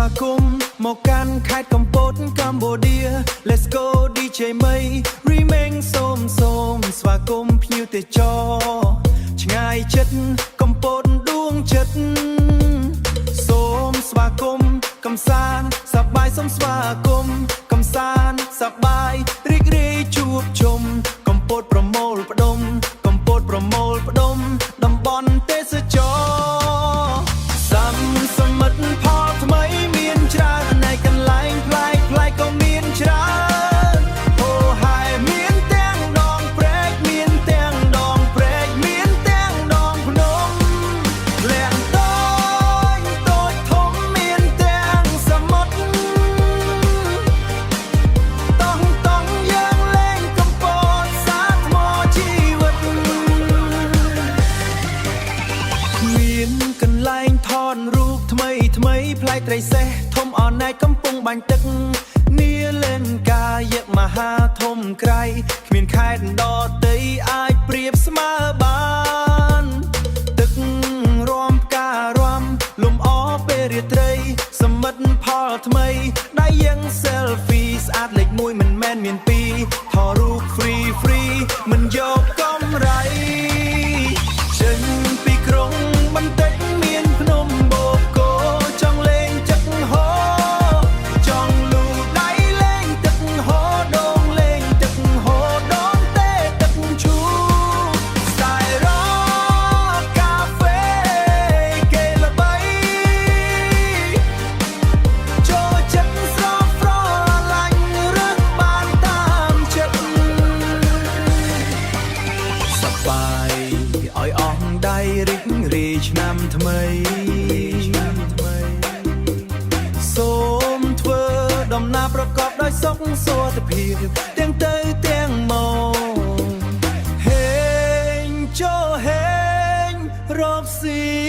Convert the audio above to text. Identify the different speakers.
Speaker 1: វាគមន៍មកកាន់ខេត្តកំពតកម្ពុជា Let's go DJ មី Remix សូមស្វាគមន៍ភ្ញៀវទេសចរឆ្ងាយចិត្តកំពតដួងចិត្តសូមស្វាគមន៍កំសាន្តសប្បាយសូមស្វាគមន៍កំសាន្តសប្បាយរីករាយជួបជុំកំពតប្រមូលផ្ដុំកំពតប្រមូលផ្ដុំតំបន់ទេសចរសមិទ្ធផលថ្មីមានច្រើននៅកន្លែងប្លែកក៏មានច្រើនអូហាយមានទាំងដងព្រែកមានទាំងដងព្រែកមានទាំងដងភ្នំលះតូចធំមានទាំងសមុទ្រតង់យើងលេងកំពតសាថ្មជីវិតមានកន្លែងថតរូបថ្មីផ្លែកត្រីសេះធំអណែកកំពុងបាញ់ទឹកនាលេនកាយមហាធំក្រៃគ្មានខេត្តដតីអាចប្រៀបស្មើបានទឹករាំផ្ការំលំអពេលរាត្រីសមិទ្ធផលថ្មីដៃយើង selfie ស្អាតលេខ1មិនមែនមាន2ថតរូប free មិនយកកម្រៃចេញពីក្រុងបន្តិចមានភ្នំបូកគោចង់លេងទឹកហូរចង់លូដៃលេងទឹកហូរដងលេងទឹកហូរដងទេទឹកឈូស្ទាយរកកាហ្វេគេល្បីចូលចិត្តស្រស់ស្រឡាញ់ឬបានតាមចិត្តសប្បាយឲ្យអស់ដៃរីករាយឆ្នាំថ្មីសូមធ្វើដំណើរប្រកបដោយសុខសុវត្ថិភាពទាំងទៅទាំងមកហេងចូលហេងរកស៊ី